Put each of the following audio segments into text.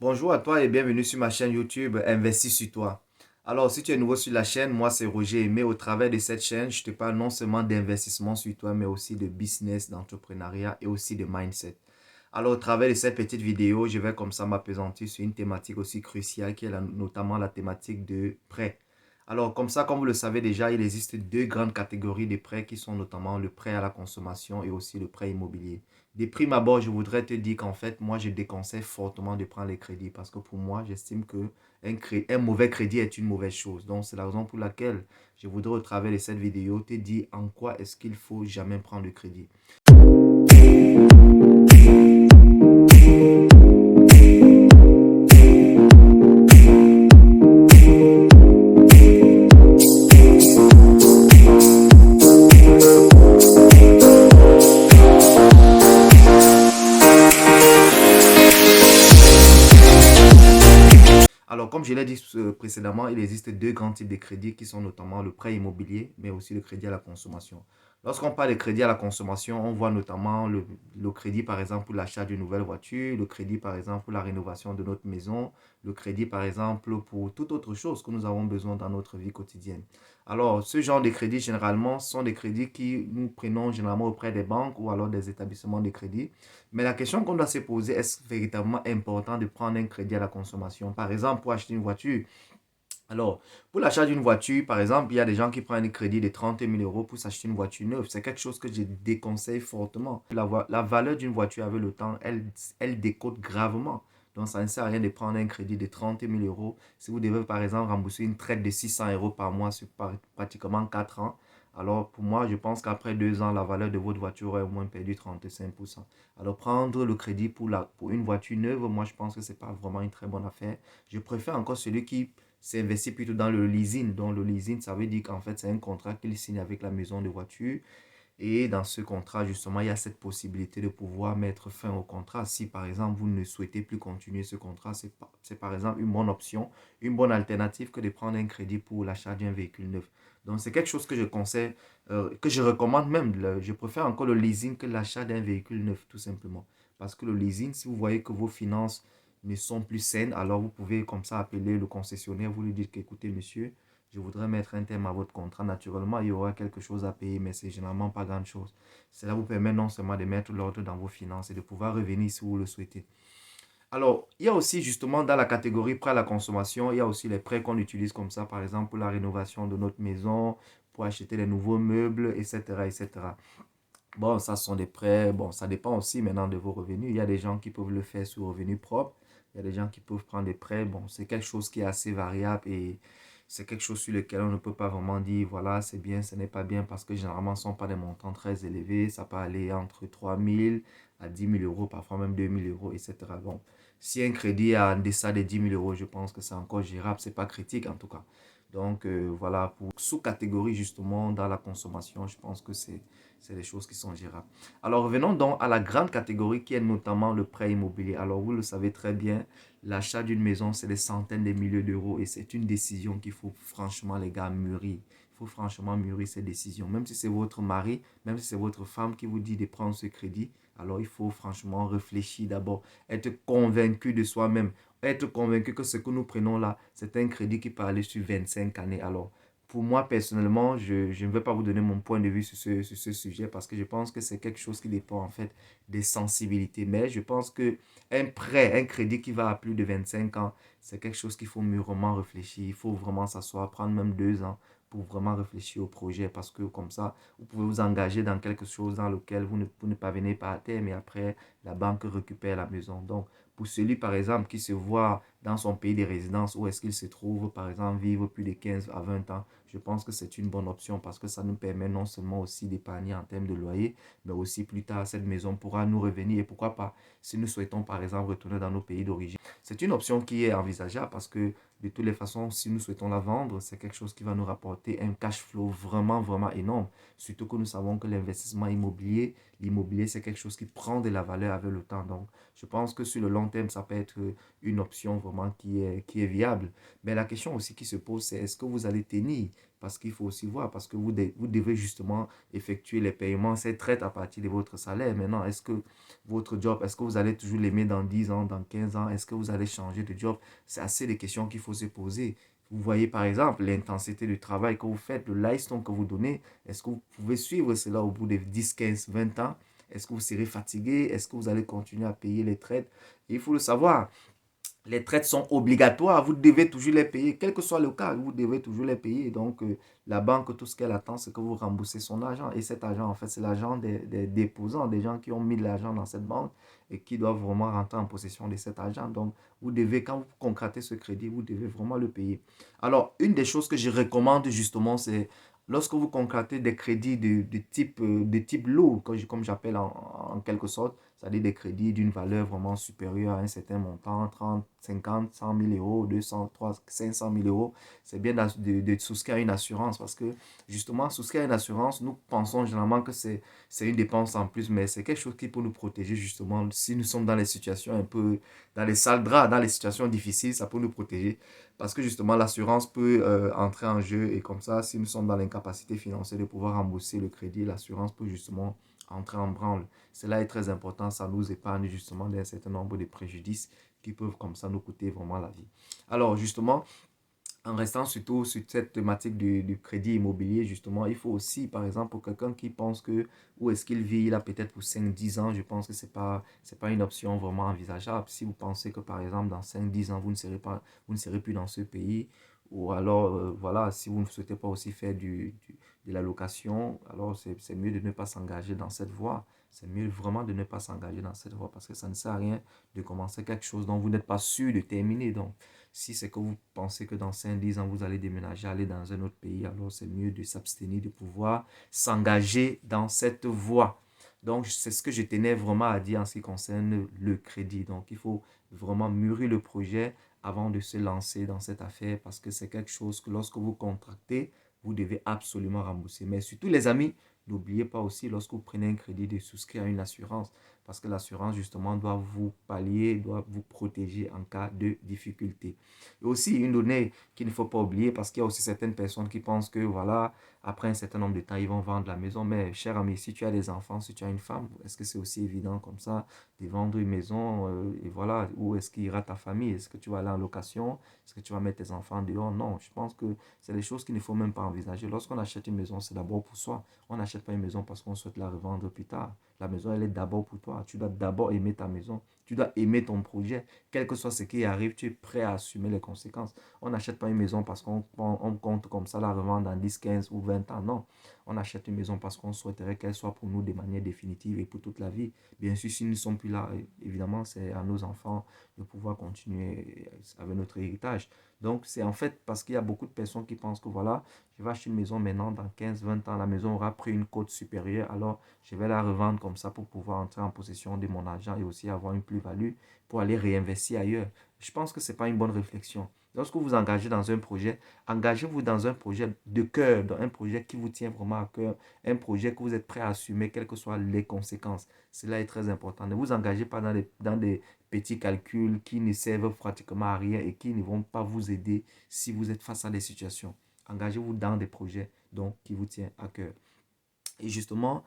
Bonjour à toi et bienvenue sur ma chaîne YouTube Investis sur toi. Alors, si tu es nouveau sur la chaîne, moi c'est Roger, mais au travers de cette chaîne, je te parle non seulement d'investissement sur toi, mais aussi de business, d'entrepreneuriat et aussi de mindset. Alors, au travers de cette petite vidéo, je vais comme ça m'appesantir sur une thématique aussi cruciale qui est notamment la thématique de prêt. Alors, comme ça, comme vous le savez déjà, il existe deux grandes catégories de prêts qui sont notamment le prêt à la consommation et aussi le prêt immobilier. Des prime abord, je voudrais te dire qu'en fait, moi, je déconseille fortement de prendre les crédits parce que pour moi, j'estime que un mauvais crédit est une mauvaise chose. Donc, c'est la raison pour laquelle je voudrais, au travers de cette vidéo, te dire en quoi est-ce qu'il faut jamais prendre le crédit. Alors, comme je l'ai dit précédemment, il existe deux grands types de crédits qui sont notamment le prêt immobilier, mais aussi le crédit à la consommation. Lorsqu'on parle de crédit à la consommation, on voit notamment le crédit, par exemple, pour l'achat d'une nouvelle voiture, le crédit, par exemple, pour la rénovation de notre maison, le crédit, par exemple, pour toute autre chose que nous avons besoin dans notre vie quotidienne. Alors, ce genre de crédits, généralement, sont des crédits qui nous prenons généralement auprès des banques ou alors des établissements de crédit. Mais la question qu'on doit se poser, est-ce véritablement important de prendre un crédit à la consommation? Par exemple, pour acheter une voiture. Alors, pour l'achat d'une voiture, par exemple, il y a des gens qui prennent un crédit de 30 000 € pour s'acheter une voiture neuve. C'est quelque chose que je déconseille fortement. La valeur d'une voiture avec le temps, elle décote gravement. Donc, ça ne sert à rien de prendre un crédit de 30 000 € si vous devez, par exemple, rembourser une traite de 600 € par mois sur pratiquement 4 ans. Alors, pour moi, je pense qu'après 2 ans, la valeur de votre voiture aurait au moins perdu 35%. Alors, prendre le crédit pour une voiture neuve, moi, je pense que ce n'est pas vraiment une très bonne affaire. Je préfère encore celui qui s'investit plutôt dans le leasing. Donc, le leasing, ça veut dire qu'en fait, c'est un contrat qu'il signe avec la maison de voiture. Et dans ce contrat, justement, il y a cette possibilité de pouvoir mettre fin au contrat. Si, par exemple, vous ne souhaitez plus continuer ce contrat, c'est par exemple une bonne option, une bonne alternative que de prendre un crédit pour l'achat d'un véhicule neuf. Donc, c'est quelque chose que je conseille, que je recommande même. Je préfère encore le leasing que l'achat d'un véhicule neuf, tout simplement. Parce que le leasing, si vous voyez que vos finances ne sont plus saines, alors vous pouvez comme ça appeler le concessionnaire, vous lui dites qu'écoutez, monsieur, je voudrais mettre un terme à votre contrat. Naturellement, il y aura quelque chose à payer, mais c'est généralement pas grand-chose. Cela vous permet non seulement de mettre l'ordre dans vos finances et de pouvoir revenir si vous le souhaitez. Alors, il y a aussi justement dans la catégorie prêt à la consommation, il y a aussi les prêts qu'on utilise comme ça, par exemple pour la rénovation de notre maison, pour acheter les nouveaux meubles, etc., etc. Bon, ça sont des prêts, bon, ça dépend aussi maintenant de vos revenus. Il y a des gens qui peuvent le faire sur revenus propres, il y a des gens qui peuvent prendre des prêts. Bon, c'est quelque chose qui est assez variable et c'est quelque chose sur lequel on ne peut pas vraiment dire, voilà, c'est bien, ce n'est pas bien, parce que généralement, ce ne sont pas des montants très élevés. Ça peut aller entre 3 000 à 10 000 €, parfois même 2 000 €, etc. Bon, si un crédit est en deçà de 10 000 €, je pense que c'est encore gérable, c'est pas critique en tout cas. Donc voilà, pour sous-catégorie justement dans la consommation, je pense que c'est des choses qui sont gérables. Alors revenons donc à la grande catégorie qui est notamment le prêt immobilier. Alors vous le savez très bien, l'achat d'une maison, c'est des centaines de milliers d'euros et c'est une décision qu'il faut franchement, les gars, mûrir. Il faut franchement mûrir ces décisions. Même si c'est votre mari, même si c'est votre femme qui vous dit de prendre ce crédit, alors il faut franchement réfléchir d'abord, être convaincu de soi-même, être convaincu que ce que nous prenons là, c'est un crédit qui peut aller sur 25 années. Alors, pour moi, personnellement, je ne vais pas vous donner mon point de vue sur ce sujet parce que je pense que c'est quelque chose qui dépend en fait des sensibilités. Mais je pense que un prêt, un crédit qui va à plus de 25 ans, c'est quelque chose qu'il faut mûrement réfléchir. Il faut vraiment s'asseoir, prendre même 2 ans pour vraiment réfléchir au projet parce que comme ça, vous pouvez vous engager dans quelque chose dans lequel vous ne parvenez pas à terme et après, la banque récupère la maison. Donc, pour celui, par exemple, qui se voit dans son pays de résidence, où est-ce qu'il se trouve, par exemple, vivre plus de 15 à 20 ans, je pense que c'est une bonne option parce que ça nous permet non seulement aussi d'épargner en termes de loyer, mais aussi plus tard, cette maison pourra nous revenir et pourquoi pas, si nous souhaitons, par exemple, retourner dans nos pays d'origine. C'est une option qui est envisageable parce que de toutes les façons, si nous souhaitons la vendre, c'est quelque chose qui va nous rapporter un cash flow vraiment, vraiment énorme. Surtout que nous savons que l'investissement immobilier, l'immobilier, c'est quelque chose qui prend de la valeur avec le temps. Donc, je pense que sur le long terme, ça peut être une option vraiment qui est viable. Mais la question aussi qui se pose, c'est est-ce que vous allez tenir? Parce qu'il faut aussi voir, parce que vous devez justement effectuer les paiements, cette traite à partir de votre salaire. Maintenant, est-ce que votre job, est-ce que vous allez toujours l'aimer dans 10 ans, dans 15 ans? Est-ce que vous allez changer de job? C'est assez de questions qu'il faut se poser. Vous voyez par exemple l'intensité du travail que vous faites, le lifestyle que vous donnez. Est-ce que vous pouvez suivre cela au bout de 10, 15, 20 ans? Est-ce que vous serez fatigué? Est-ce que vous allez continuer à payer les traites? Il faut le savoir. Les traites sont obligatoires, vous devez toujours les payer, quel que soit le cas, vous devez toujours les payer. Donc, la banque, tout ce qu'elle attend, c'est que vous remboursez son argent. Et cet argent, en fait, c'est l'argent des déposants, des gens qui ont mis de l'argent dans cette banque et qui doivent vraiment rentrer en possession de cet argent. Donc, vous devez, quand vous concrétisez ce crédit, vous devez vraiment le payer. Alors, une des choses que je recommande justement, c'est lorsque vous concrétisez des crédits de type lourd, comme j'appelle en quelque sorte, c'est-à-dire des crédits d'une valeur vraiment supérieure à un certain montant, 30, 50, 100 000 euros, 200, 300, 500 000 euros. C'est bien de souscrire à une assurance parce que justement, souscrire à une assurance, nous pensons généralement que c'est une dépense en plus, mais c'est quelque chose qui peut nous protéger justement. Si nous sommes dans les situations un peu, dans les sales draps, dans les situations difficiles, ça peut nous protéger parce que justement, l'assurance peut entrer en jeu et comme ça, si nous sommes dans l'incapacité financière de pouvoir rembourser le crédit, l'assurance peut justement entrer en branle. Cela est très important, ça nous épargne justement d'un certain nombre de préjudices qui peuvent comme ça nous coûter vraiment la vie. Alors justement, en restant surtout sur cette thématique du crédit immobilier, justement, il faut aussi, par exemple, pour quelqu'un qui pense que où est-ce qu'il vit, là peut-être pour 5 10 ans, je pense que c'est pas une option vraiment envisageable. Si vous pensez que, par exemple, dans 5 10 ans, vous ne serez plus dans ce pays, ou alors, voilà, si vous ne souhaitez pas aussi faire de la location, alors c'est mieux de ne pas s'engager dans cette voie. C'est mieux vraiment de ne pas s'engager dans cette voie parce que ça ne sert à rien de commencer quelque chose dont vous n'êtes pas sûr de terminer. Donc, si c'est que vous pensez que dans 5 10 ans, vous allez déménager, aller dans un autre pays, alors c'est mieux de s'abstenir, de pouvoir s'engager dans cette voie. Donc, c'est ce que je tenais vraiment à dire en ce qui concerne le crédit. Donc, il faut vraiment mûrir le projet avant de se lancer dans cette affaire parce que c'est quelque chose que lorsque vous contractez, vous devez absolument rembourser. Mais surtout, les amis, n'oubliez pas aussi, lorsque vous prenez un crédit, de souscrire à une assurance parce que l'assurance, justement, doit vous pallier, doit vous protéger en cas de difficulté. Et aussi, une donnée qu'il ne faut pas oublier, parce qu'il y a aussi certaines personnes qui pensent que, voilà, après un certain nombre de temps, ils vont vendre la maison. Mais, cher ami, si tu as des enfants, si tu as une femme, est-ce que c'est aussi évident comme ça de vendre une maison et voilà, où est-ce qu'il ira ta famille? Est-ce que tu vas aller en location? Est-ce que tu vas mettre tes enfants dehors? Non, je pense que c'est des choses qu'il ne faut même pas envisager. Lorsqu'on achète une maison, c'est d'abord pour soi. On n'achète pas une maison parce qu'on souhaite la revendre plus tard. La maison, elle est d'abord pour toi. Tu dois d'abord aimer ta maison. Tu dois aimer ton projet. Quel que soit ce qui arrive, tu es prêt à assumer les conséquences. On n'achète pas une maison parce qu'on compte comme ça la revendre dans 10 15 ou 20 ans. Non. On achète une maison parce qu'on souhaiterait qu'elle soit pour nous de manière définitive et pour toute la vie. Bien sûr, si nous ne sommes plus là, évidemment, c'est à nos enfants de pouvoir continuer avec notre héritage. Donc, c'est en fait parce qu'il y a beaucoup de personnes qui pensent que voilà, je vais acheter une maison maintenant, dans 15 20 ans, la maison aura pris une cote supérieure, alors je vais la revendre comme ça pour pouvoir entrer en possession de mon argent et aussi avoir une plus-value pour aller réinvestir ailleurs. Je pense que ce n'est pas une bonne réflexion. Lorsque vous vous engagez dans un projet, engagez-vous dans un projet de cœur, dans un projet qui vous tient vraiment à cœur, un projet que vous êtes prêt à assumer, quelles que soient les conséquences. Cela est très important. Ne vous engagez pas dans des petits calculs qui ne servent pratiquement à rien et qui ne vont pas vous aider si vous êtes face à des situations. Engagez-vous dans des projets donc, qui vous tiennent à cœur. Et justement,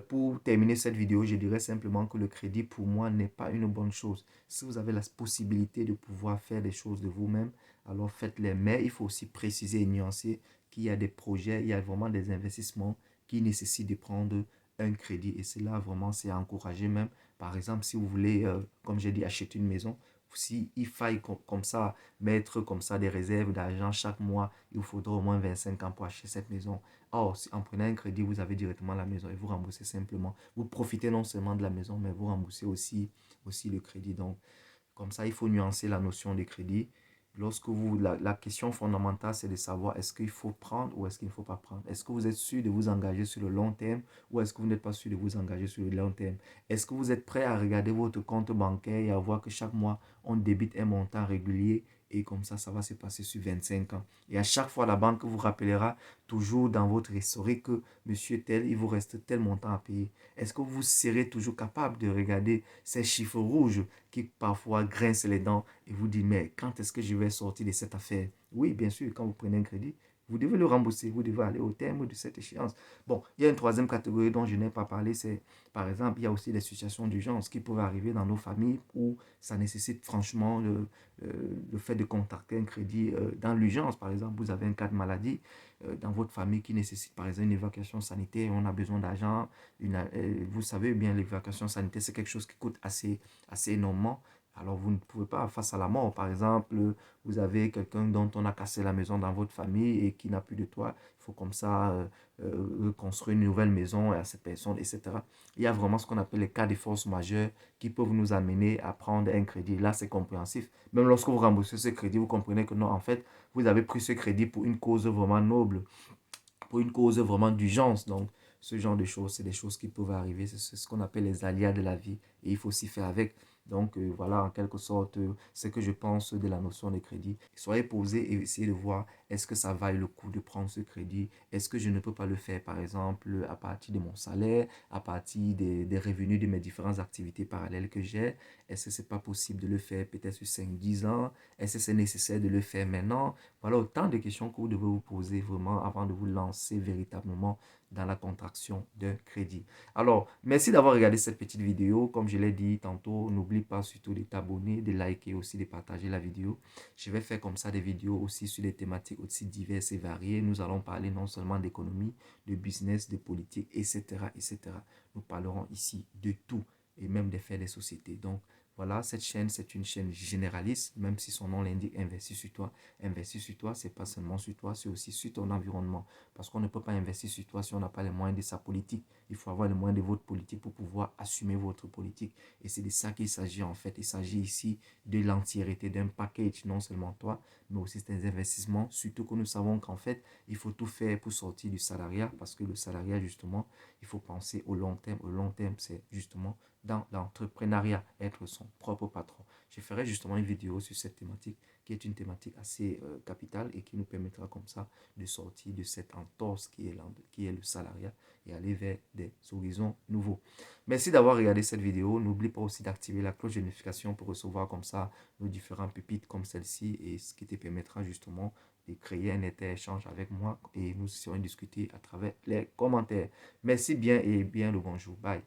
pour terminer cette vidéo, je dirais simplement que le crédit, pour moi, n'est pas une bonne chose. Si vous avez la possibilité de pouvoir faire des choses de vous-même, alors faites-les. Mais il faut aussi préciser et nuancer qu'il y a des projets, il y a vraiment des investissements qui nécessitent de prendre un crédit. Et cela, vraiment, c'est à encourager même. Par exemple, si vous voulez, comme j'ai dit, acheter une maison, si il faille comme ça, mettre comme ça des réserves d'argent chaque mois, il vous faudra au moins 25 ans pour acheter cette maison. Or, en prenant un crédit, vous avez directement la maison et vous remboursez simplement. Vous profitez non seulement de la maison, mais vous remboursez aussi le crédit. Donc, comme ça, il faut nuancer la notion de crédit. La question fondamentale, c'est de savoir est-ce qu'il faut prendre ou est-ce qu'il ne faut pas prendre. Est-ce que vous êtes sûr de vous engager sur le long terme ou est-ce que vous n'êtes pas sûr de vous engager sur le long terme? Est-ce que vous êtes prêt à regarder votre compte bancaire et à voir que chaque mois, on débite un montant régulier Et comme ça va se passer sur 25 ans. Et à chaque fois, la banque vous rappellera toujours dans votre historique que monsieur tel, il vous reste tel montant à payer. Est-ce que vous serez toujours capable de regarder ces chiffres rouges qui parfois grincent les dents et vous dire, mais quand est-ce que je vais sortir de cette affaire? Oui, bien sûr, quand vous prenez un crédit, vous devez le rembourser, vous devez aller au terme de cette échéance. Bon, il y a une troisième catégorie dont je n'ai pas parlé, c'est par exemple, il y a aussi les situations d'urgence qui peuvent arriver dans nos familles où ça nécessite franchement le fait de contacter un crédit dans l'urgence. Par exemple, vous avez un cas de maladie dans votre famille qui nécessite par exemple une évacuation sanitaire, on a besoin d'argent. Vous savez bien, l'évacuation sanitaire, c'est quelque chose qui coûte assez énormément. Alors, vous ne pouvez pas, face à la mort, par exemple, vous avez quelqu'un dont on a cassé la maison dans votre famille et qui n'a plus de toit. Il faut comme ça construire une nouvelle maison à cette personne, etc. Il y a vraiment ce qu'on appelle les cas de force majeure qui peuvent nous amener à prendre un crédit. Là, c'est compréhensif. Même lorsque vous remboursez ce crédit, vous comprenez que non, en fait, vous avez pris ce crédit pour une cause vraiment noble, pour une cause vraiment d'urgence. Donc, ce genre de choses, c'est des choses qui peuvent arriver. C'est ce qu'on appelle les aléas de la vie. Et il faut s'y faire avec. Donc, voilà, en quelque sorte, ce que je pense de la notion de crédit. Soyez posés et essayez de voir, est-ce que ça vaille le coup de prendre ce crédit? Est-ce que je ne peux pas le faire, par exemple, à partir de mon salaire, à partir des revenus de mes différentes activités parallèles que j'ai? Est-ce que c'est pas possible de le faire peut-être sur 5 10 ans? Est-ce que c'est nécessaire de le faire maintenant? Voilà autant de questions que vous devez vous poser vraiment avant de vous lancer véritablement dans la contraction d'un crédit. Alors, merci d'avoir regardé cette petite vidéo. Comme je l'ai dit tantôt, n'oublie pas surtout de t'abonner, de liker aussi, de partager la vidéo. Je vais faire comme ça des vidéos aussi sur des thématiques aussi diverses et variées. Nous allons parler non seulement d'économie, de business, de politique, etc., etc. Nous parlerons ici de tout et même des faits des sociétés. Donc, voilà, cette chaîne, c'est une chaîne généraliste, même si son nom l'indique, investir sur toi. Investir sur toi, c'est pas seulement sur toi, c'est aussi sur ton environnement. Parce qu'on ne peut pas investir sur toi si on n'a pas les moyens de sa politique. Il faut avoir les moyens de votre politique pour pouvoir assumer votre politique. Et c'est de ça qu'il s'agit en fait. Il s'agit ici de l'entièreté d'un package, non seulement toi, mais aussi des investissements. Surtout que nous savons qu'en fait, il faut tout faire pour sortir du salariat. Parce que le salariat, justement, il faut penser au long terme. Au long terme, c'est justement dans l'entrepreneuriat, être son propre patron. Je ferai justement une vidéo sur cette thématique qui est une thématique assez capitale et qui nous permettra comme ça de sortir de cette entorse qui est le salariat et aller vers des horizons nouveaux. Merci d'avoir regardé cette vidéo. N'oublie pas aussi d'activer la cloche de notification pour recevoir comme ça nos différents pépites comme celle-ci et ce qui te permettra justement de créer un échange avec moi et nous serons discuter à travers les commentaires. Merci bien et bien le bonjour. Bye.